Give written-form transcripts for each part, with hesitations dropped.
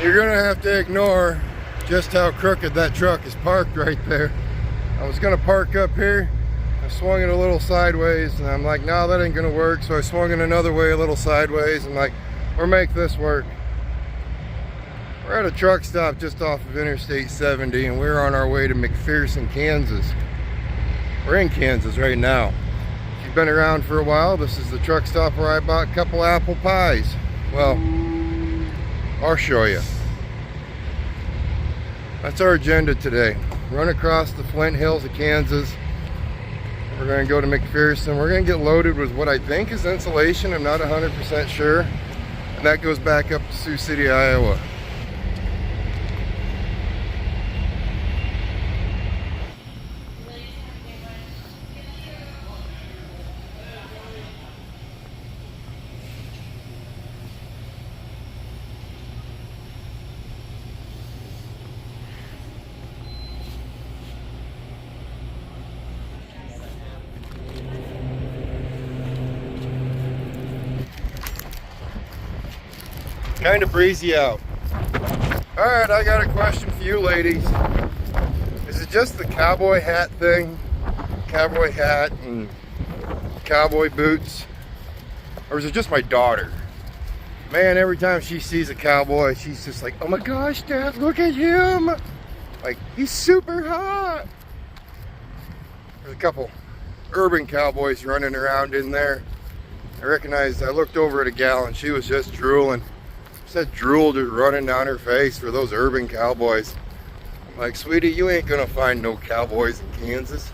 You're gonna have to ignore just how crooked that truck is parked right there. I was gonna park up here. I swung it a little sideways and I'm like, no, that ain't gonna work. So I swung it another way a little sideways and like, we'll make this work. We're at a truck stop just off of Interstate 70 and we're on our way to McPherson, Kansas. We're in Kansas right now. If you've been around for a while, this is the truck stop where I bought a couple apple pies. Well, I'll show you. That's our agenda today. Run across the Flint Hills of Kansas. We're going to go to McPherson. We're going to get loaded with what I think is insulation. I'm not 100% sure. And that goes back up to Sioux City, Iowa. Kind of breezy out. All right, I got a question for you ladies. Is it just the cowboy hat thing? Cowboy hat and cowboy boots? Or is it just my daughter? Man, every time she sees a cowboy, she's just like, oh my gosh, Dad, look at him. Like, he's super hot. There's a couple urban cowboys running around in there. I looked over at a gal and she was just drooling. Said drool just running down her face for those urban cowboys. I'm like, sweetie, you ain't gonna find no cowboys in Kansas.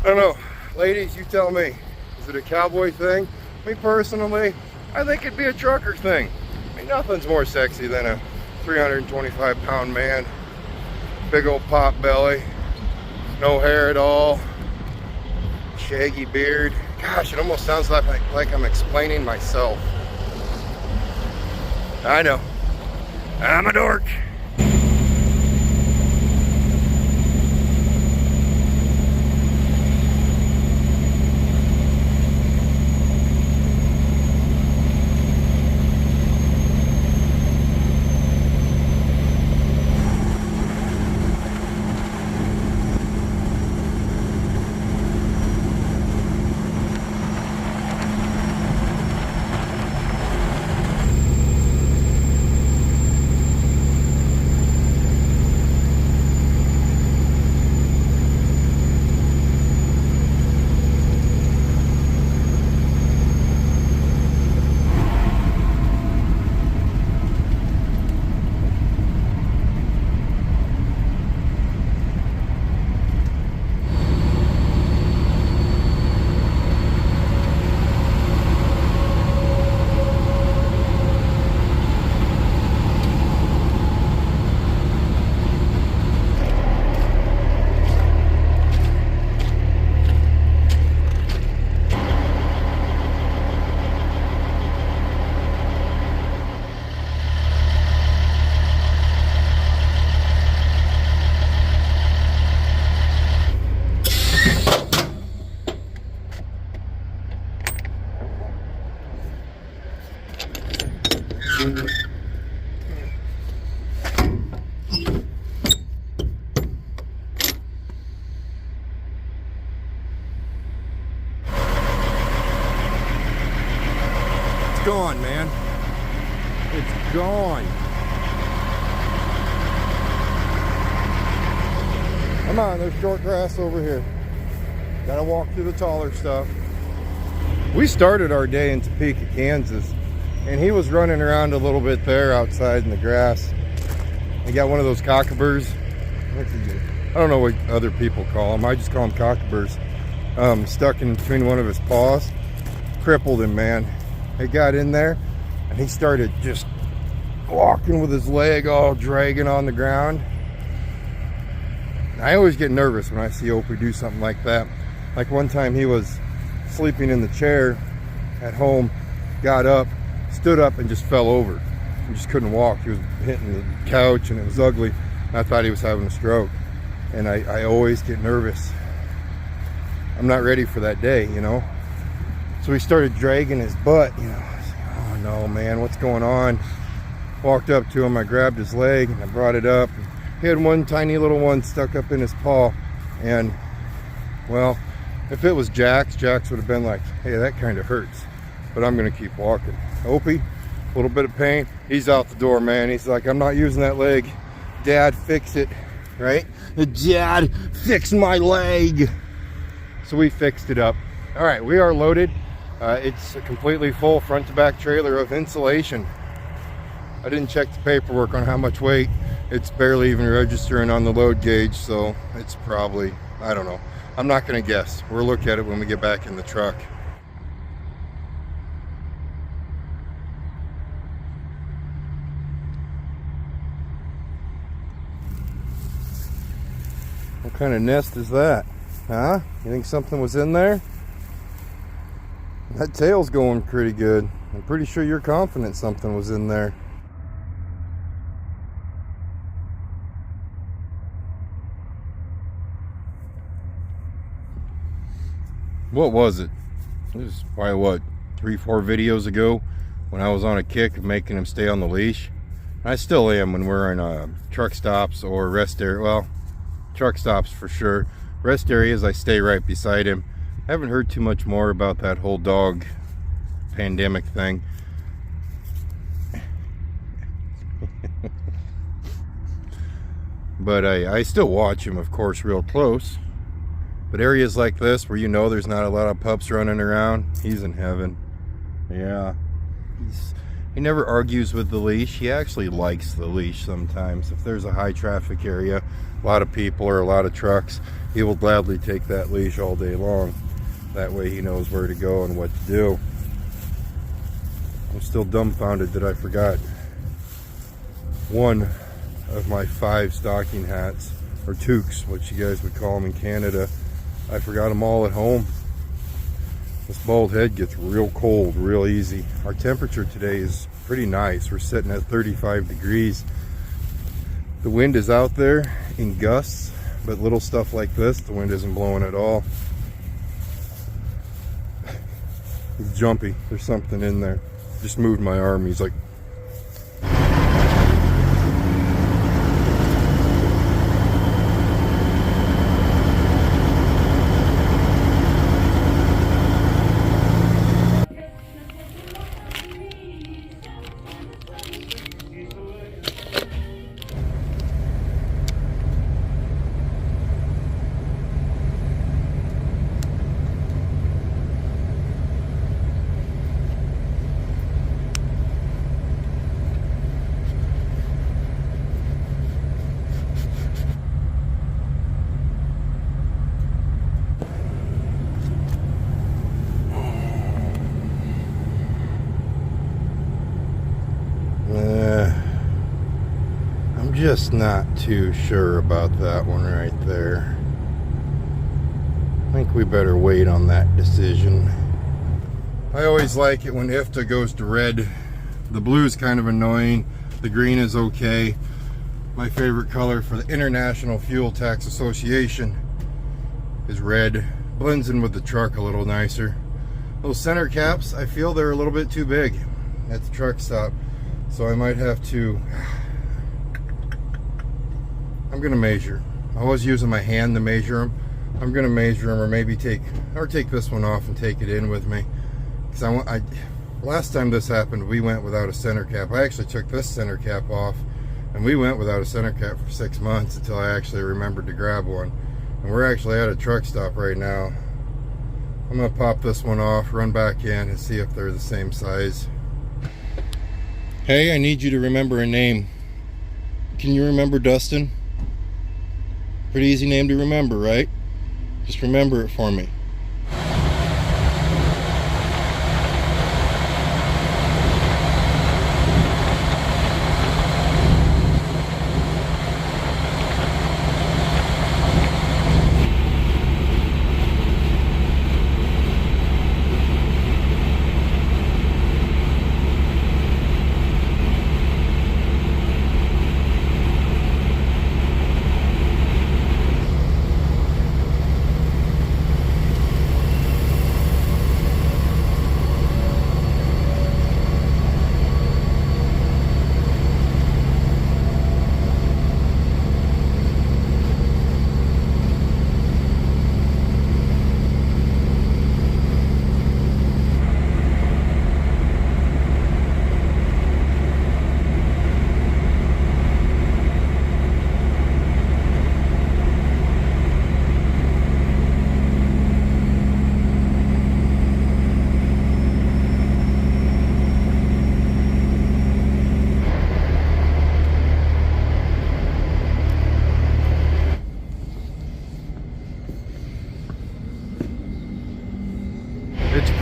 I don't know. Ladies, you tell me. Is it a cowboy thing? Me personally, I think it'd be a trucker thing. I mean, nothing's more sexy than a 325-pound man. Big old pot belly. No hair at all. Shaggy beard. Gosh, it almost sounds like I'm explaining myself. I know. I'm a dork. It's gone, man. It's gone. Come on, there's short grass over here. Gotta walk through the taller stuff. We started our day in Topeka, Kansas, and he was running around a little bit there outside in the grass. He got one of those cockaburs. I don't know what other people call them. I just call them cockaburs. Stuck in between one of his paws. Crippled him, man. He got in there and he started just walking with his leg all dragging on the ground. I always get nervous when I see Opie do something like that. Like one time he was sleeping in the chair at home, got up, stood up and just fell over. He just couldn't walk. He was hitting the couch and it was ugly. I thought he was having a stroke. And I always get nervous. I'm not ready for that day, you know. So he started dragging his butt, you know. I was like, oh no, man, what's going on? Walked up to him, I grabbed his leg, and I brought it up. He had one tiny little one stuck up in his paw, and well, if it was Jax would have been like, hey, that kind of hurts, but I'm gonna keep walking. Opie, a little bit of pain, he's out the door, man. He's like, I'm not using that leg. Dad, fix it, right? Dad, fix my leg. So we fixed it up. All right, we are loaded. It's a completely full front to back trailer of insulation. I didn't check the paperwork on how much weight. It's barely even registering on the load gauge, so it's probably, I don't know. I'm not gonna guess. We'll look at it when we get back in the truck. What kind of nest is that? Huh? You think something was in there? That tail's going pretty good. I'm pretty sure you're confident something was in there. What was it? It was probably, what, 3-4 videos ago when I was on a kick of making him stay on the leash. I still am when we're in truck stops or rest area. Well, truck stops for sure. Rest areas, I stay right beside him. I haven't heard too much more about that whole dog pandemic thing. But I still watch him, of course, real close. But areas like this where you know there's not a lot of pups running around, he's in heaven. Yeah. He never argues with the leash. He actually likes the leash sometimes. If there's a high traffic area, a lot of people or a lot of trucks, he will gladly take that leash all day long. That way he knows where to go and what to do. I'm still dumbfounded that I forgot one of my 5 stocking hats, or toques, what you guys would call them in Canada. I forgot them all at home. This bald head gets real cold real easy. Our temperature today is pretty nice. We're sitting at 35 degrees. The wind is out there in gusts, but little stuff like this, the wind isn't blowing at all. He's jumpy. There's something in there. Just moved my arm. He's like, just not too sure about that one right there. I think we better wait on that decision. I always like it when IFTA goes to red. The blue is kind of annoying. The green is okay. My favorite color for the International Fuel Tax Association is red. Blends in with the truck a little nicer. Those center caps, I feel they're a little bit too big at the truck stop. So I might have to, I'm gonna measure. I was using my hand to measure them. I'm gonna measure them, or maybe take this one off and take it in with me. Because last time this happened, we went without a center cap. I actually took this center cap off, and we went without a center cap for 6 months until I actually remembered to grab one. And we're actually at a truck stop right now. I'm gonna pop this one off, run back in, and see if they're the same size. Hey, I need you to remember a name. Can you remember Dustin? Pretty easy name to remember, right? Just remember it for me.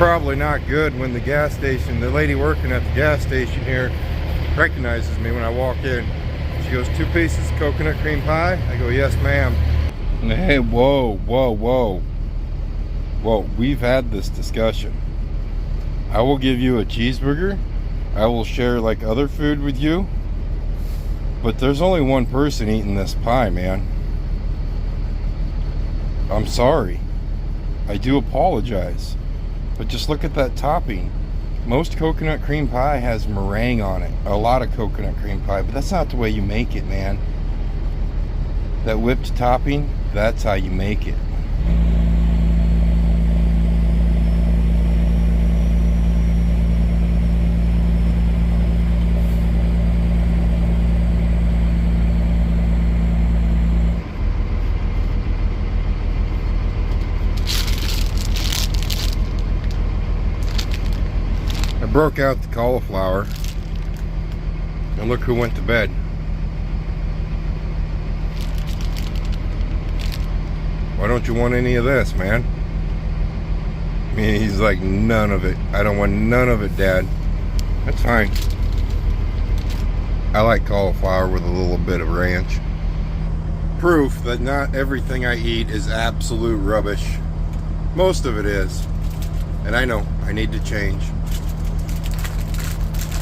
probably not good when the lady working at the gas station here recognizes me when I walk in. She goes, 2 pieces of coconut cream pie? I go, yes, ma'am. Hey, whoa. Whoa, we've had this discussion. I will give you a cheeseburger. I will share like other food with you. But there's only one person eating this pie, man. I'm sorry. I do apologize. But just look at that topping. Most coconut cream pie has meringue on it. A lot of coconut cream pie, but that's not the way you make it, man. That whipped topping, that's how you make it. I broke out the cauliflower, and look who went to bed. Why don't you want any of this, man? I mean, he's like, none of it. I don't want none of it, Dad. That's fine. I like cauliflower with a little bit of ranch. Proof that not everything I eat is absolute rubbish. Most of it is. And I know, I need to change.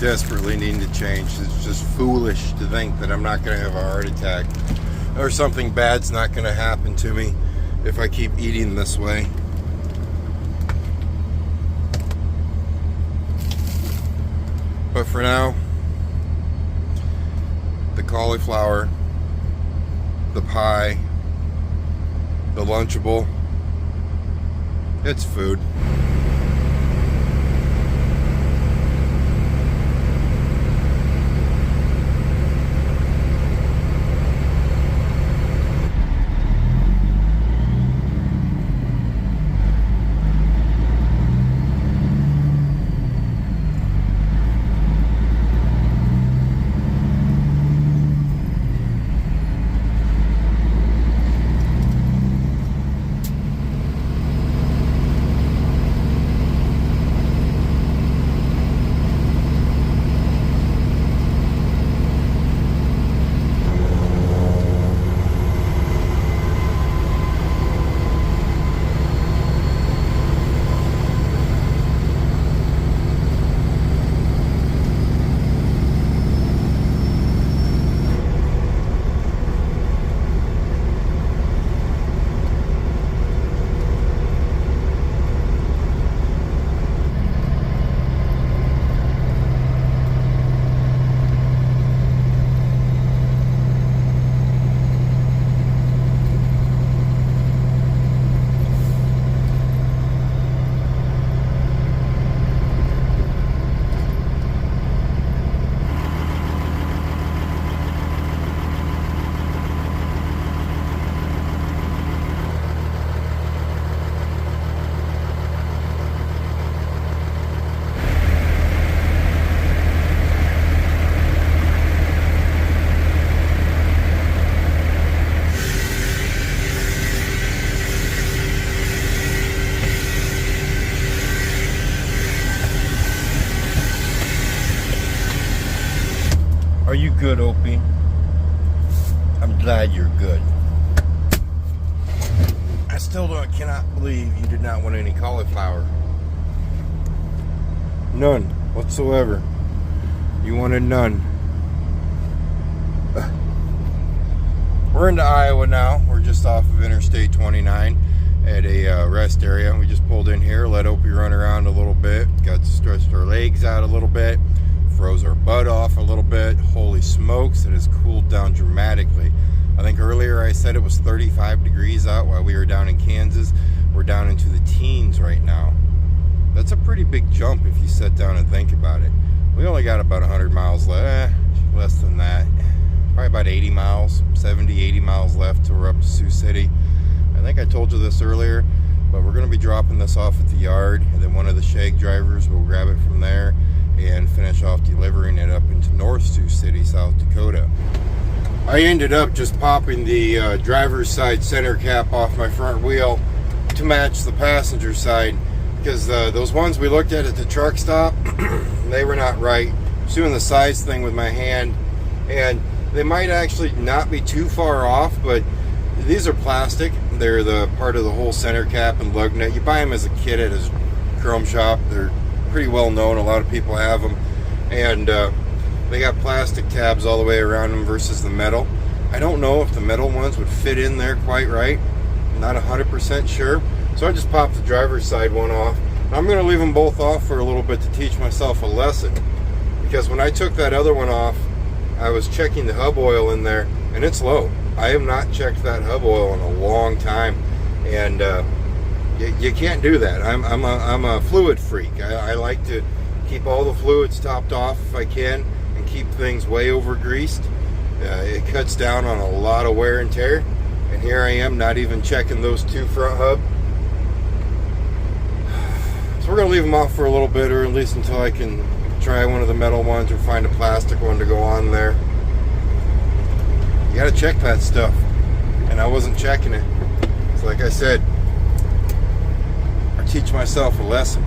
Desperately need to change. It's just foolish to think that I'm not going to have a heart attack or something bad's not going to happen to me if I keep eating this way. But for now, the cauliflower, the pie, the Lunchable, it's food. Are you good, Opie? I'm glad you're good. I still cannot believe you did not want any cauliflower. None whatsoever. You wanted none. We're into Iowa now. We're just off of Interstate 29 at a rest area. We just pulled in here, let Opie run around a little bit, got to stretch our legs out a little bit, froze our butt off a little bit. Holy smokes, it has cooled down dramatically. I think earlier I said it was 35 degrees out while we were down in Kansas. We're down into the teens right now. That's a pretty big jump if you sit down and think about it. We only got about 100 miles left, less than that. Probably about 80 miles, 70, 80 miles left till we're up to Sioux City. I think I told you this earlier, but we're going to be dropping this off at the yard, and then one of the shag drivers will grab it from there and finish off delivering it up into North Sioux City, South Dakota. I ended up just popping the driver's side center cap off my front wheel to match the passenger side, because those ones we looked at the truck stop, they were not right. I was doing the size thing with my hand, and they might actually not be too far off, but these are plastic. They're the part of the whole center cap and lug nut. You buy them as a kit at a chrome shop. They're pretty well known. A lot of people have them, and they got plastic tabs all the way around them versus the metal. I don't know if the metal ones would fit in there quite right. I'm not 100% sure. So I just popped the driver's side one off. I'm going to leave them both off for a little bit to teach myself a lesson, because when I took that other one off, I was checking the hub oil in there, and it's low. I have not checked that hub oil in a long time, and you can't do that. I'm a fluid freak. I like to keep all the fluids topped off if I can, and keep things way over greased. It cuts down on a lot of wear and tear, and here I am not even checking those two front hubs. So we're going to leave them off for a little bit, or at least until I can try one of the metal ones or find a plastic one to go on there. You got to check that stuff, and I wasn't checking it. So like I said, I teach myself a lesson.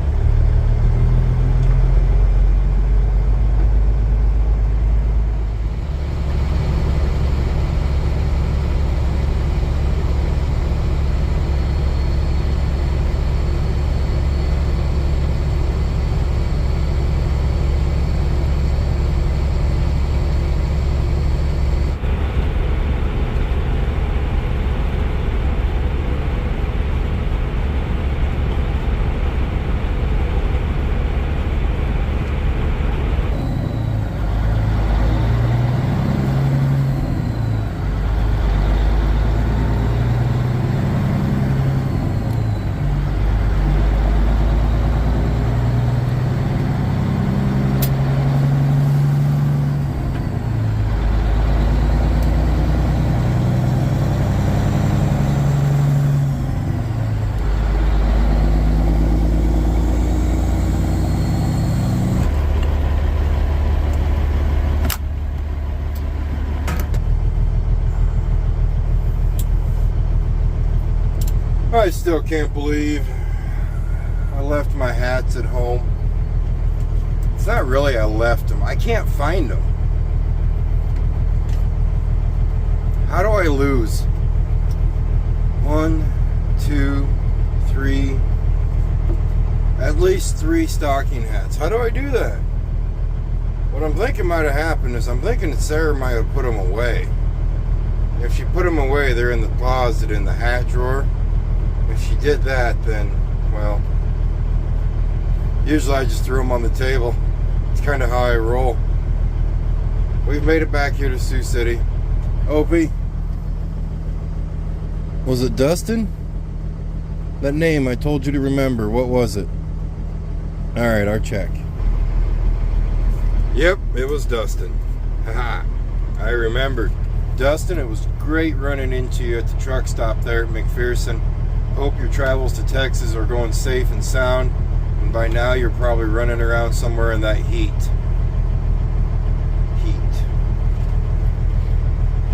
I still can't believe I left my hats at home. It's not really I left them. I can't find them. How do I lose? 1, 2, 3, at least 3 stocking hats. How do I do that? What I'm thinking might have happened is I'm thinking that Sarah might have put them away. If she put them away, they're in the closet in the hat drawer. If she did that, then, well, usually I just threw them on the table. It's kind of how I roll. We've made it back here to Sioux City. Opie. Was it Dustin? That name I told you to remember. What was it? Alright, our check. Yep, it was Dustin. Haha. I remembered. Dustin, it was great running into you at the truck stop there at McPherson. Hope your travels to Texas are going safe and sound, and by now you're probably running around somewhere in that heat.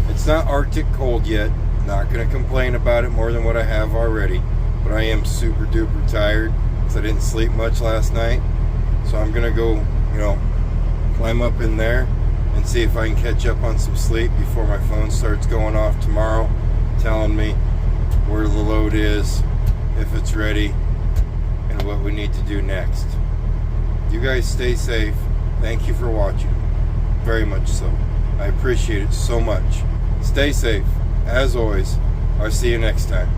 It's not Arctic cold yet. Not going to complain about it more than what I have already, but I am super duper tired because I didn't sleep much last night. So I'm going to go, climb up in there and see if I can catch up on some sleep before my phone starts going off tomorrow, telling me where the load is, if it's ready, and what we need to do next. You guys stay safe. Thank you for watching. Very much so. I appreciate it so much. Stay safe. As always, I'll see you next time.